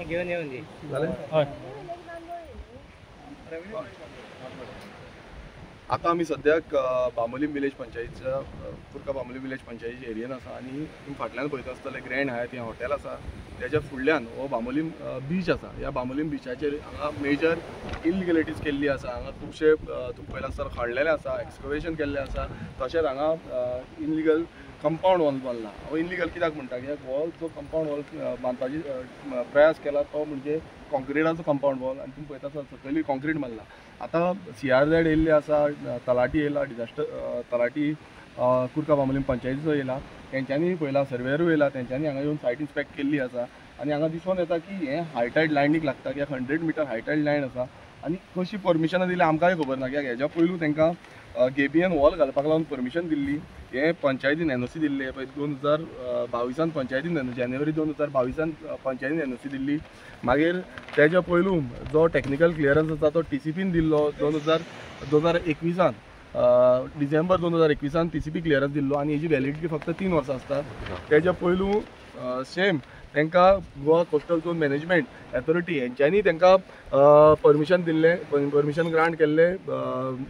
घेऊन येऊन दे आता आम्ही सद्याक बांबोलीम विलेज पंचायतीच्या कुर्का बांबोलीम विलेज पंचायतीच्या एरियेन आसा आणि तुम्ही फाटल्यान पळयता आसतले ग्रँड हायत हें हॉटेल आसा त्याच्या फुडल्यान हो बांबोलीम बीच आसा. ह्या बांबोलीम बीचाचेर हांगा मेजर इलिगलिटीज केल्ली आसा. हांगा खुबशे तुमी पळयला आसतना खणलेले आसा, एक्सकवेशन केल्लें आसा. तशेंच हांगा इनलिगल कंपाउंड वॉल बांदला. हो इनलिगल कित्याक म्हणटा कित्याक हो जो कंपाउंड वॉल बांदपाची प्रयास केला तो म्हणजे कॉन्क्रिटाचो कंपाउंड वॉल आणि तुम्ही पळयता सकयली कॉन्क्रीट मारला. आता CRZ येयल्ले आसा, तलाटी येयला, डिजास्टर तलाटी कुर्का बांबोलीम पंचायतीचो येयला. तेंच्यांनी पळयला, सर्वेयरू येयला, तेंच्यांनी हांगा येवन सायट इन्स्पेक्ट केल्ली आसा आणि हांगा दिसून येता की हें हायटायड लायनीक लागता कित्याक 100 मीटर हायटायड लायन आसा आणि कशी परमिशनां दिली आमकांय खबर ना कित्याक हेज्या पयलू तांकां गेबीएन वॉल घालपाक लागून परमिशन दिल्ली. हे पंचायतीन NOC दिल्ली पळय 2022 पंचायतीन जानेवारी 2022 पंचायतीन NOC दिल्ली. मागीर तेच्या पयलू जो टेक्निकल क्लियरन्स आसा तो TCPन दिल्लो 2021 डिसेंबर 2021 TCP क्लियरन्स दिल्लो आणि हेजी वॅलिडिटी फक्त 3 वर्सां आसता. तेच्या पयलू सेम तांकां Goa coastal zone management authority हेंच्यांनी तांकां परमिशन दिल्लें, परमिशन ग्रांट केल्लें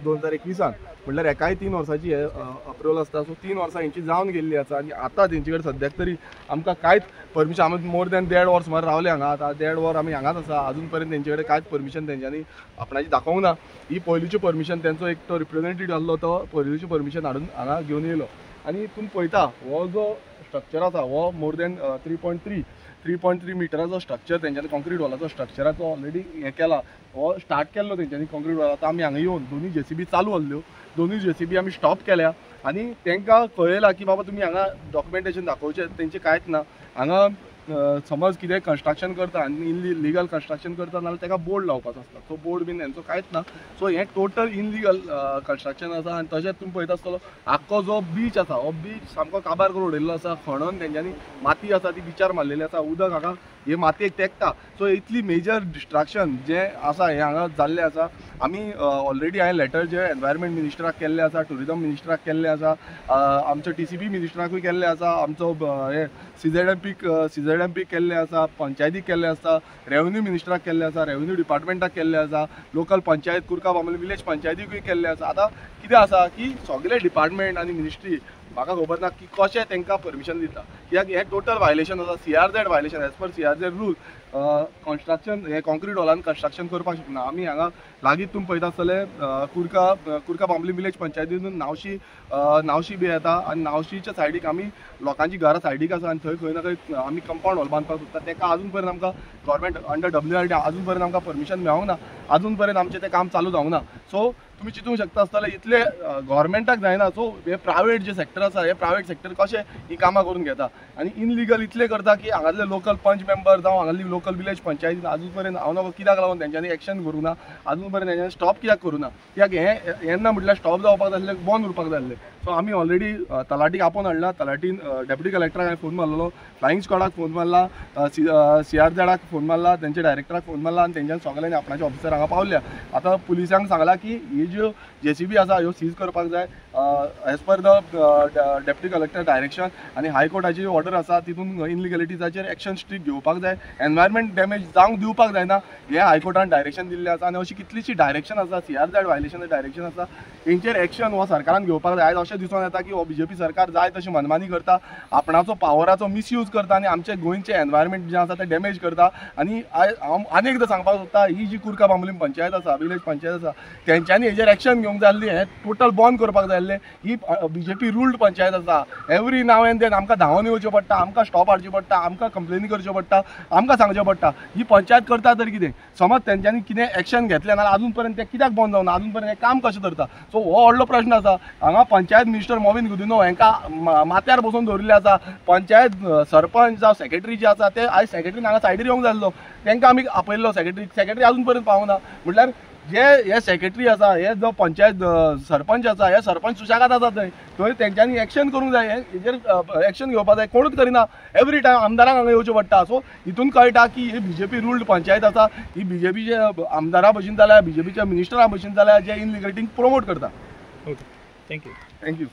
2021 म्हणल्यार एकाय 3 वर्सांची अप्रुवल आसता. सो 3 वर्सां हेंची जावन गेल्ली आसा आणि आतां तेंचे कडेन सद्याक तरी आमकां कांयच परमिशन, आमी मोर दॅन 1.5 वर सुमार रावले हांगा. आतां 1.5 वर आमी हांगाच आसा. अजून पर्यंत तेंचे कडेन कांयच परमिशन तेंच्यांनी आपणाची दाखोवंक ना. ही पयलींची परमिशन तेंचो एक तो रिप्रेझेंटेटिव्ह आसलो तो पयलींची परमिशन हाडून हांगा घेवन येयलो. आणि तुम्ही पळयता हो जो स्ट्रक्चर आसा हो मोर दॅन 3.3 मिटराचो स्ट्रक्चर तेंच्यांनी कॉन्क्रीट वॉलाचो स्ट्रक्चराचो ऑलरेडी हें केला. हो स्टार्ट केल्लो तेंच्यांनी कॉन्क्रीट वॉल. आतां आमी हांगा येवन दोन्ही JCB चालू आहल्यो, दोन्ही JCB आमी स्टॉप केल्या आणि तांकां कळयला की बाबा तुमी हांगा डॉक्युमेंटेशन दाखोवचें, तेंचें कांयच ना. हांगा समज कितें कन्स्ट्रक्शन करता आनी इनलिगल कन्स्ट्रक्शन करता नाल्यार ताका बोर्ड लावपाचो आसता. तो बोर्ड बीन हेंचो कांयच ना. सो हें टोटल इनलिगल कन्स्ट्रक्शन आसा. आनी तशेंच तुमी पळयता आसतलो आख्खो जो बीच आसा हो बीच सामको काबार करून उडयल्लो आसा. खणून तेंच्यांनी माती आसा ती बिचार मारलेली आसा. उदक हांगा हे मातयेक तेंकता. सो इतली मेजर डिस्ट्रक्शन जे आसा हें हांगा जाल्लें आसा. आमी ऑलरेडी हांवें लेटर जे एनवायरमेंट मिनिस्टराक केल्ले आसा, टुरिजम मिनिस्टराक केल्ले आसा, आमच्या TCP मिनिस्टराकूय केल्ले आसा, आमचो हे CZMP केल्ले आसा, पंचायतीक केल्ले आसा, रेव्हेन्यू मिनिस्टराक केल्ले आसा, रेव्हेन्यू डिपार्टमेंटाक केल्ले आसा, लोकल पंचायत कुर्का बांबोलीम विलेज पंचायतीकूय केल्ले आसा. आतां कितें आसा की सगळे डिपार्टमेंट आनी मिनिस्ट्री म्हाका खबर ना की कशें तांकां परमिशन दिता कित्याक हें टोटल वायलेशन आसा. CRZ violation as per CRZ rule. Construction हे कॉन्क्रीट वॉलान कन्स्ट्रक्शन करपाक शकना. आमी हांगा लागींच तुमी पळयता आसतले कुर्का बांबोलीम विलेज पंचायतीन नावशी बी येता आणि नावशीच्या सायडीक आमी लोकांची घरां सायडीक आसा आणि थंय खंय ना खंय आमी कंपाउंड वॉल बांदपाक सोदता. ताका अजून पर्यंत आमकां गव्हर्मेंट अंडर WRD अजून पर्यंत आमकां परमिशन मेळोंक ना. अजून पर्यंत आमचें तें काम चालू जावंक ना. सो तुम्ही चिंतूंक शकता आसतले इतले गव्हर्मेंटाक जायना. सो हे प्रायवेट जे सेक्टर आसा हे प्रायवेट सेक्टर कशें ही कामां करून घेता आणि इनलिगल इतले करता की हांगातले लोकल पंच मेंबर जावं हांगातली लोकल विलेज पंचायती अजून पर्यंत हांव नकळो कित्याक लागून तेंच्यांनी एक्शन करूं ना, अजून पर्यंत तेंच्यांनी स्टॉप कित्याक करूं ना. कित्याक हें येन्ना म्हटल्यार स्टॉप जावपाक जाय आसलें, बंद उरपाक जाय आसलें. सो आमी ऑलरेडी तलाटीक आपोवन हाडला. तलाटीन डेप्युटी कलेक्टराक हांवें फोन मारलेलो, फ्लायिंग स्क्वॉडाक फोन मारला, CRZाक फोन मारला, तेंचे डायरेक्टराक फोन मारला आणि तेंच्यांनी सगळ्यांनी आपणाचे ऑफिसर हांगा पावल्या. आतां पुलिसांक सांगला की ही ज्यो JCB आसा ह्यो सीज करपाक जाय as per the deputy collector direction आणि हायकोर्टाची ऑर्डर आसा. तितून इनलिगलिटीजाचेर एक्शन स्ट्रीक्ट घेवपाक जाय. एनवायरमेंट डॅमेज जावंक दिवपाक जायना हें हायकोर्टान डायरेक्शन दिल्लें आसा. आनी अशी कितलीशी डायरेक्शन आसा, CRZ वायलेशन डायरेक्शन आसा, तेंचेर एक्शन हो सरकारान घेवपाक जाय. आयज अशें दिसून येता की हो BJP सरकार जाय तशी मनमानी करता, आपणाचो पावराचो मिसयूज करता आणि आमचे गोंयचें एनवायरमेंट जें आसा तें डॅमेज करता. आणि हांव आनी एकदां सांगपाक सोदता ही जी कुर्का बांबोलीम पंचायत आसा, विलेज पंचायत आसा, तेंच्यांनी हेजेर एक्शन घेवंक जाय आसली. हें टोटल बंद करपाक जाय आसलें. ही BJP रूल्ड पंचायत आसा. एवरी नाव एंड देन आमकां धांवन येवचें पडटा, आमकां स्टॉप हाडचें पडटा, आमकां कंप्लेनी करच्यो पडटा, आमकां सांगचें पडटा. ही पंचायत करता तर कितें, समज तेंच्यांनी कितें एक्शन घेतलें ना अजून पर्यंत तें कित्याक बंद जावना, अजून पर्यंत हें काम कशें धरता. सो हो व्हडलो प्रश्न आसा. हांगा पंचायत मिनिस्टर मोविन गुदिनो हांकां माथ्यार बसून दवरिल्ले आसा. पंचायत सरपंच जावं सेक्रेटरी जे आसा ते आयज सेक्रेटरीन हांगा सायडीर येवंक जाय आसलो, तांकां आमी आपयल्लो. सेक्रेटरी अजून पर्यंत पावना. म्हटल्यार जे हे सेक्रेटरी आसा, हे जो पंचायत सरपंच आसा, हे सरपंच सुशागाद आसा थंय तेंच्यांनी एक्शन करूंक जाय. हेजेर एक्शन घेवपाक जाय, कोणूच करिना. एवरी टायम आमदारांक हांगा येवचें पडटा. सो हितून कळटा की ही BJP रूल्ड पंचायत आसा. ही BJPचे आमदारा भशेन जाल्या, BJPच्या मिनिस्टरा भशेन जाल्या जे इनलिगलिटीक प्रमोट करता. Okay, thank you.